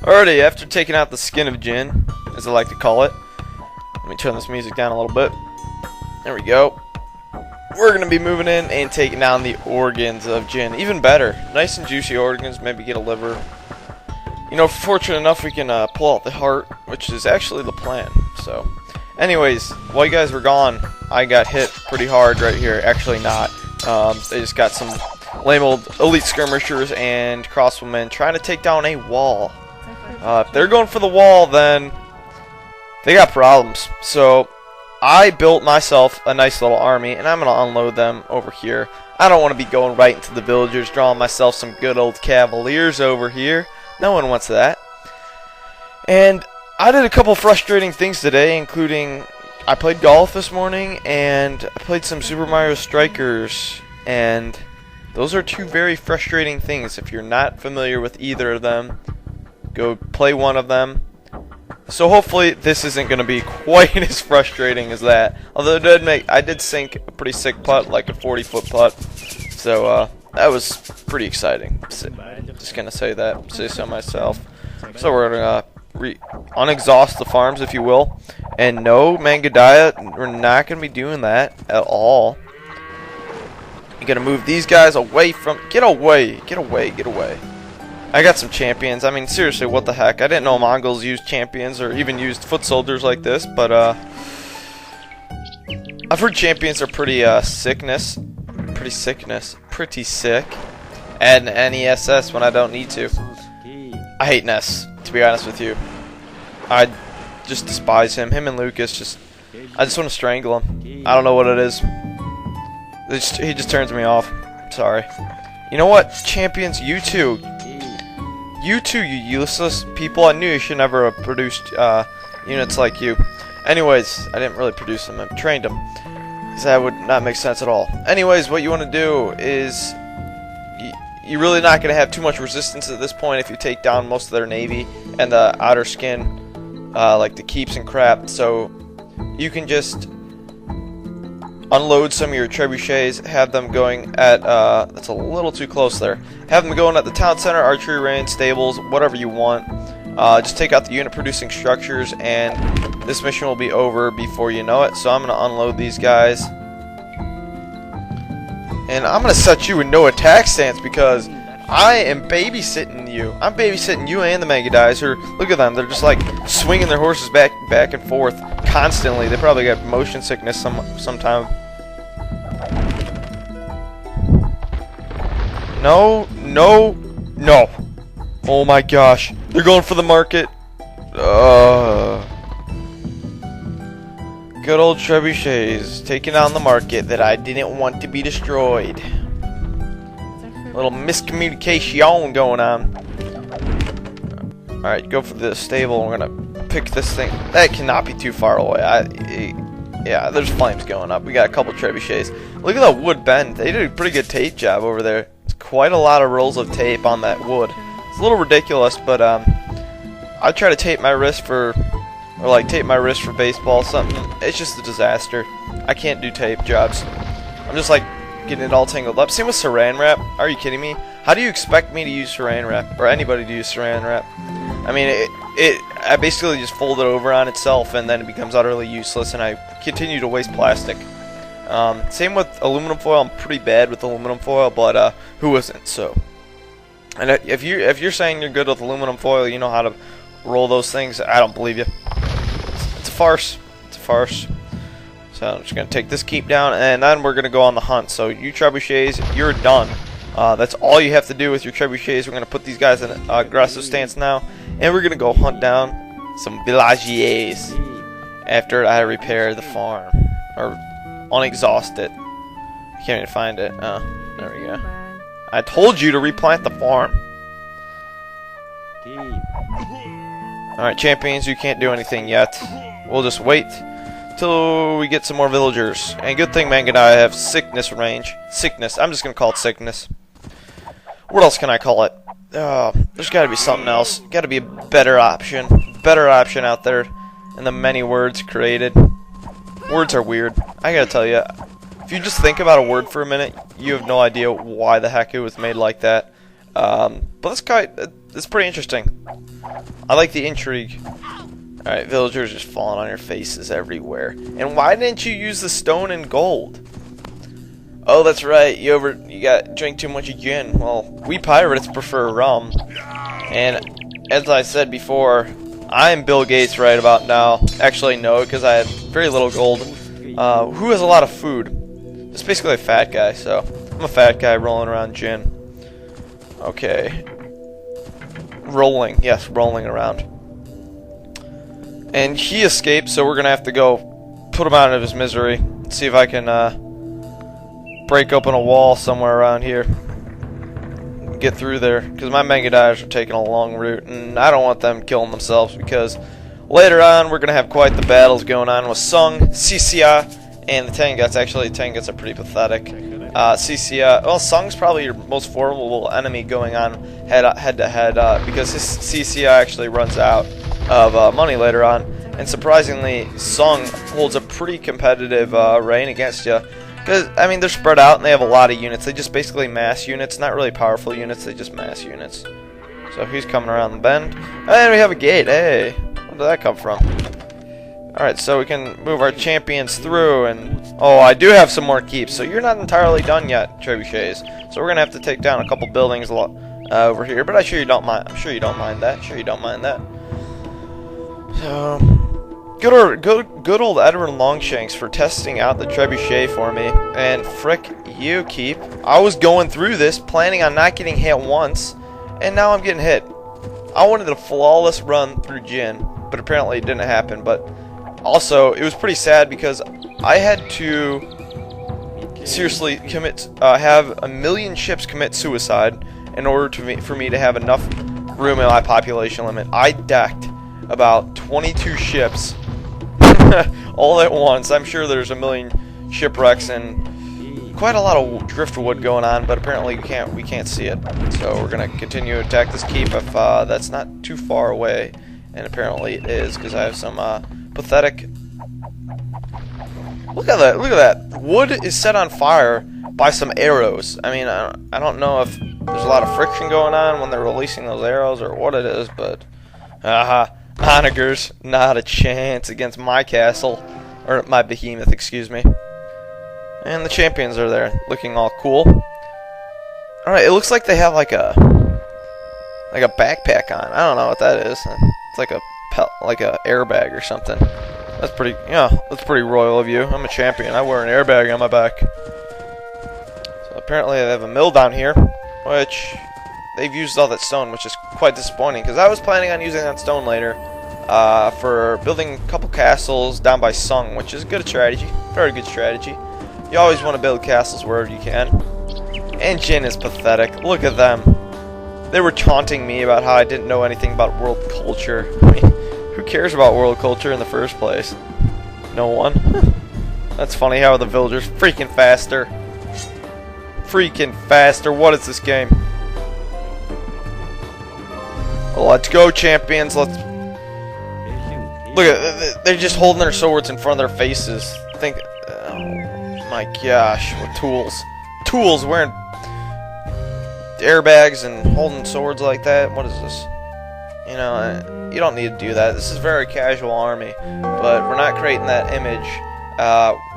Alrighty, after taking out the skin of Jin, as I like to call it, let me turn this music down a little bit. There we go. We're going to be moving in and taking down the organs of Jin. Even better, nice and juicy organs, maybe get a liver. You know, if we're fortunate enough, we can pull out the heart, which is actually the plan. So, anyways, while you guys were gone, I got hit pretty hard right here. Actually not. They just got some lame old elite skirmishers and crossbowmen trying to take down a wall. If they're going for the wall, then they got problems. So I built myself a nice little army, and I'm going to unload them over here. I don't want to be going right into the villagers, drawing myself some good old cavaliers over here. No one wants that. And I did a couple frustrating things today, including I played golf this morning, and I played some Super Mario Strikers, and those are two very frustrating things. If you're not familiar with either of them, go play one of them. So hopefully this isn't going to be quite as frustrating as that. Although I did sink a pretty sick putt, like a 40-foot putt. So that was pretty exciting. Just gonna say so myself. So we're gonna unexhaust the farms, if you will. And no, Mangudai, we're not gonna be doing that at all. You're gonna move these guys away from. Get away! Get away! Get away! I got some champions. I mean, seriously, what the heck? I didn't know Mongols used champions or even used foot soldiers like this, but I've heard champions are pretty pretty sick. Add an NESS when I don't need to. I hate Ness, to be honest with you. I just despise him. Him and Lucas, I just want to strangle him. I don't know what it is. He just turns me off. Sorry. You know what? Champions, you too. You useless people. I knew you should never have produced units like you. Anyways, I didn't really produce them. I trained them. Because that would not make sense at all. Anyways, what you want to do is you're really not going to have too much resistance at this point if you take down most of their navy and the outer skin, like the keeps and crap. So you can just unload some of your trebuchets, have them going at, that's a little too close there. Have them going at the town center, archery range, stables, whatever you want. Just take out the unit producing structures, and this mission will be over before you know it. So I'm going to unload these guys. And I'm going to set you in no attack stance because I am babysitting you. I'm babysitting you and the Mangudais. Look at them. They're just like swinging their horses back and forth constantly. They probably got motion sickness sometime. No, no, no. Oh my gosh. They're going for the market. Good old trebuchets taking on the market that I didn't want to be destroyed. A little miscommunication going on. Alright, go for the stable. We're gonna pick this thing. That cannot be too far away. Yeah, there's flames going up. We got a couple trebuchets. Look at that wood bend. They did a pretty good tape job over there. It's quite a lot of rolls of tape on that wood. It's a little ridiculous, but I try to tape my wrist for baseball, something. It's just a disaster. I can't do tape jobs. I'm just like getting it all tangled up. Same with saran wrap. Are you kidding me? How do you expect me to use saran wrap, or anybody to use saran wrap? I mean, I basically just fold it over on itself, and then it becomes utterly useless, and I continue to waste plastic. Same with aluminum foil. I'm pretty bad with aluminum foil, but who isn't? So, and if you're saying you're good with aluminum foil, you know how to roll those things. I don't believe you. It's a farce. It's a farce. So I'm just gonna take this keep down, and then we're gonna go on the hunt. So you trebuchets, you're done. That's all you have to do with your trebuchets. We're gonna put these guys in an aggressive stance now, and we're gonna go hunt down some villagiers after I repair the farm or unexhaust it. I can't even find it. Oh, there we go. I told you to replant the farm. Alright, champions, you can't do anything yet. We'll just wait till we get some more villagers. And good thing Mangudai have sickness range. Sickness. I'm just going to call it sickness. What else can I call it? There's got to be something else. Got to be a better option. Better option out there than the many words created. Words are weird. I gotta tell you, if you just think about a word for a minute, you have no idea why the heck it was made like that. But it's pretty interesting. I like the intrigue. Alright, villagers just falling on your faces everywhere. And why didn't you use the stone and gold? Oh, that's right. You drank too much gin. Well, we pirates prefer rum. And as I said before, I'm Bill Gates right about now. Actually, no, because I have very little gold. Who has a lot of food? It's basically a fat guy, so I'm a fat guy rolling around gin. Okay. Rolling. Yes, rolling around. And he escaped, so we're going to have to go put him out of his misery. See if I can break open a wall somewhere around here. Get through there, because my Mangudais are taking a long route, and I don't want them killing themselves, because later on we're going to have quite the battles going on with Sung, Sisia, and the Tanguts. Actually, the Tanguts are pretty pathetic. Sisia, well, Sung's probably your most formidable enemy going on head to head, because his Sisia actually runs out of money later on, and surprisingly, Sung holds a pretty competitive reign against you. Because, I mean, they're spread out and they have a lot of units. They just basically mass units, not really powerful units, they just mass units. So he's coming around the bend. And we have a gate, hey! Where did that come from? Alright, so we can move our champions through, and... Oh, I do have some more keeps, so you're not entirely done yet, Trebuchets. So we're gonna have to take down a couple buildings over here, but I'm sure you don't mind that. So... Good old Edward Longshanks for testing out the Trebuchet for me. And frick you, Keep. I was going through this, planning on not getting hit once, and now I'm getting hit. I wanted a flawless run through Jin, but apparently it didn't happen. But also, it was pretty sad because I had to seriously have 1 million ships commit suicide in order for me to have enough room in my population limit. I decked about 22 ships all at once. I'm sure there's 1 million shipwrecks and quite a lot of driftwood going on, but apparently we can't see it. So we're gonna continue to attack this keep if that's not too far away, and apparently it is, because I have some pathetic. Look at that! Wood is set on fire by some arrows. I mean, I don't know if there's a lot of friction going on when they're releasing those arrows or what it is, but onagers, not a chance against my castle, or my behemoth, excuse me. And the champions are there, looking all cool. Alright, it looks like they have like a backpack on. I don't know what that is. It's like a airbag or something. That's pretty royal of you. I'm a champion. I wear an airbag on my back. So apparently they have a mill down here, which they've used all that stone, which is quite disappointing, because I was planning on using that stone later for building a couple castles down by Sung, which is a good strategy, very good strategy. You always want to build castles wherever you can. And Jin is pathetic. Look at them. They were taunting me about how I didn't know anything about world culture. I mean, who cares about world culture in the first place? No one. That's funny how the villagers freaking faster. Freaking faster. What is this game? Let's go, champions. Let's look at. They're just holding their swords in front of their faces. Think. Oh my gosh, what tools? Tools wearing airbags and holding swords like that. What is this? You know, you don't need to do that. This is very casual army, but we're not creating that image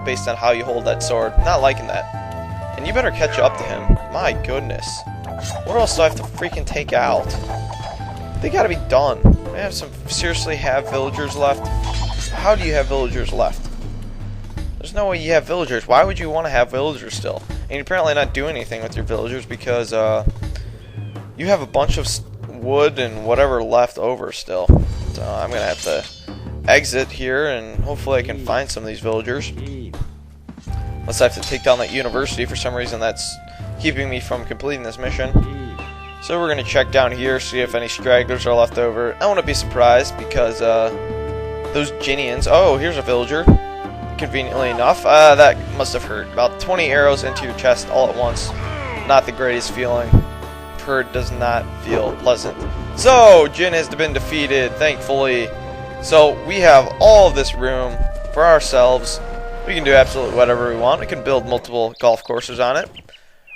based on how you hold that sword. Not liking that. And you better catch up to him. My goodness. What else do I have to freaking take out? They gotta be done. I seriously have villagers left? How do you have villagers left? There's no way you have villagers. Why would you want to have villagers still? And you're apparently not doing anything with your villagers because you have a bunch of wood and whatever left over still. So I'm gonna have to exit here, and hopefully I can find some of these villagers. Unless I have to take down that university for some reason that's keeping me from completing this mission. So we're going to check down here, see if any stragglers are left over. I wouldn't be surprised because those Ginians... Oh, here's a villager. Conveniently enough. That must have hurt. About 20 arrows into your chest all at once. Not the greatest feeling. Hurt does not feel pleasant. So, Jin has been defeated, thankfully. So, we have all of this room for ourselves. We can do absolutely whatever we want. We can build multiple golf courses on it.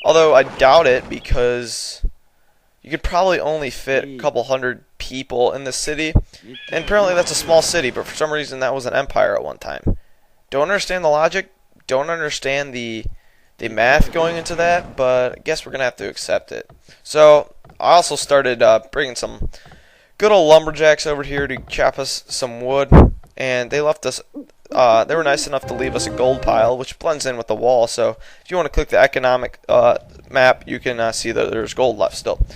Although, I doubt it because... you could probably only fit a couple hundred people in this city. And apparently that's a small city, but for some reason that was an empire at one time. Don't understand the logic, don't understand the math going into that, but I guess we're going to have to accept it. So I also started bringing some good old lumberjacks over here to chop us some wood, and they left us, they were nice enough to leave us a gold pile, which blends in with the wall. So if you want to click the economic map, you can see that there's gold left still.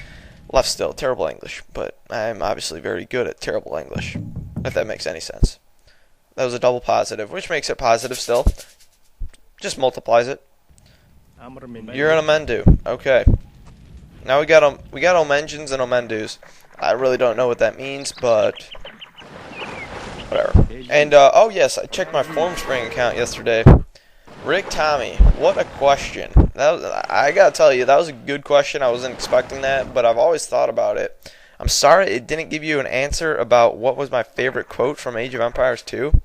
Terrible English, but I'm obviously very good at terrible English, if that makes any sense. That was a double positive, which makes it positive still. Just multiplies it. You're an Omendu. Okay. Now we got Omenjins and Omendus. I really don't know what that means, but whatever. And oh yes, I checked my Formspring account yesterday. Rick Tommy, what a question. I gotta tell you, that was a good question. I wasn't expecting that, but I've always thought about it. I'm sorry it didn't give you an answer about what was my favorite quote from Age of Empires 2.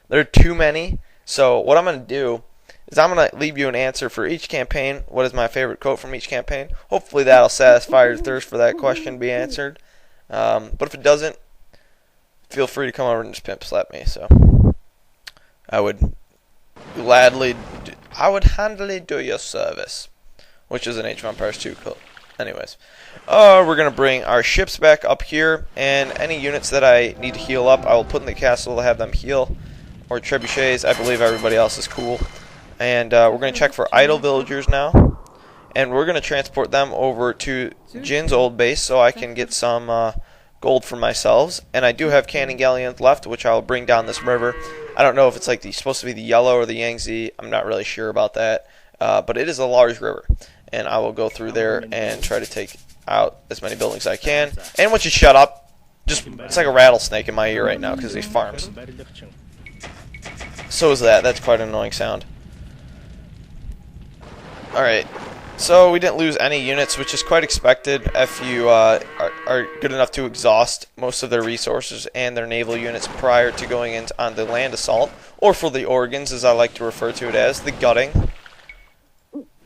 There are too many, so what I'm gonna do is I'm going to leave you an answer for each campaign. What is my favorite quote from each campaign? Hopefully that'll satisfy your thirst for that question to be answered. But if it doesn't, feel free to come over and just pimp slap me. So I would handily do your service, which is an Age of Empires 2 quote. Anyways, we're going to bring our ships back up here, and any units that I need to heal up, I will put in the castle to have them heal. Or trebuchets. I believe everybody else is cool. And we're going to check for idle villagers now. And we're going to transport them over to Jin's old base so I can get some gold for myself. And I do have cannon galleons left, which I will bring down this river. I don't know if it's like supposed to be the Yellow or the Yangtze. I'm not really sure about that. But it is a large river. And I will go through there and try to take out as many buildings as I can. And once you shut up, it's like a rattlesnake in my ear right now because these farms. So is that. That's quite an annoying sound. Alright, so we didn't lose any units, which is quite expected if you are good enough to exhaust most of their resources and their naval units prior to going in on the land assault, or for the organs, as I like to refer to it as, the gutting.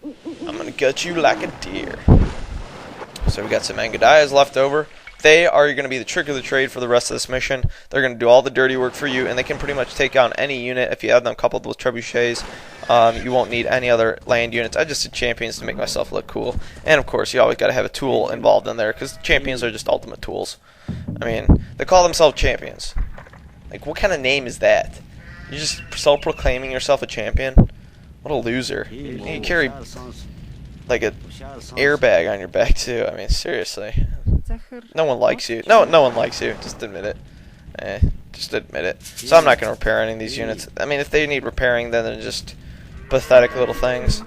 I'm going to gut you like a deer. So we got some Mangudais left over. They are going to be the trick of the trade for the rest of this mission. They're going to do all the dirty work for you, and they can pretty much take on any unit if you have them coupled with trebuchets. You won't need any other land units. I just did champions to make myself look cool. And of course, you always got to have a tool involved in there, because champions are just ultimate tools. I mean, they call themselves champions. Like, what kind of name is that? You're just self-proclaiming yourself a champion? What a loser. You carry, like, an airbag on your back, too. I mean, seriously. No one likes you. No one likes you. Just admit it. Just admit it. So I'm not going to repair any of these units. I mean, if they need repairing, then they're just pathetic little things.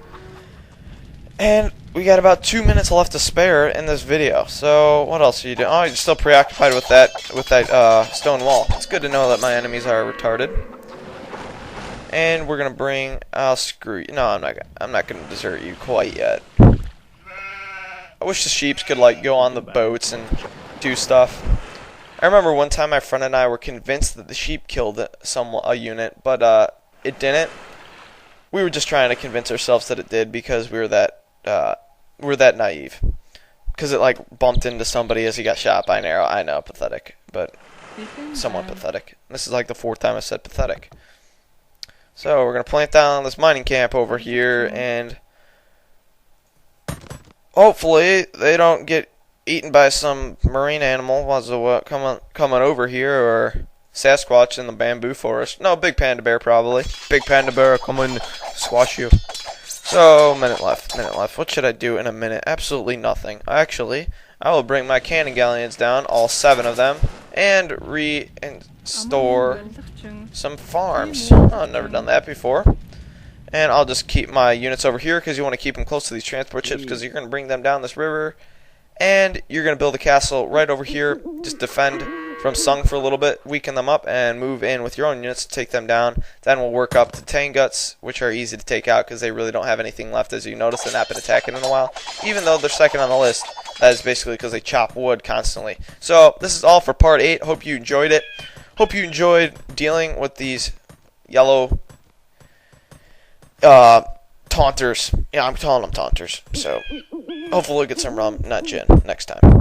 And we got about 2 minutes left to spare in this video. So what else are you doing? Oh, you're still preoccupied with that stone wall. It's good to know that my enemies are retarded. And we're gonna bring. I'll screw you. No, I'm not gonna desert you quite yet. I wish the sheeps could like go on the boats and do stuff. I remember one time my friend and I were convinced that the sheep killed a unit, but it didn't. We were just trying to convince ourselves that it did because we were that naive. Because it like bumped into somebody as he got shot by an arrow. I know, pathetic, but somewhat pathetic. This is like the 4th time I said pathetic. So we're gonna plant down this mining camp over here, and hopefully they don't get eaten by some marine animal coming over here, or Sasquatch in the bamboo forest. No, big panda bear probably. Big panda bear coming squash you. So, minute left. What should I do in a minute? Absolutely nothing. Actually, I will bring my cannon galleons down, all 7 of them, and restore some farms. Oh, I've never done that before. And I'll just keep my units over here because you want to keep them close to these transport ships because you're going to bring them down this river. And you're going to build a castle right over here. Just defend from Sung for a little bit, weaken them up, and move in with your own units to take them down. Then we'll work up to Tanguts, which are easy to take out because they really don't have anything left. As you notice, they've not been attacking in a while. Even though they're second on the list, that is basically because they chop wood constantly. So this is all for part 8. Hope you enjoyed it. Hope you enjoyed dealing with these yellow taunters. Yeah, I'm calling them taunters. So hopefully we'll get some rum, not gin, next time.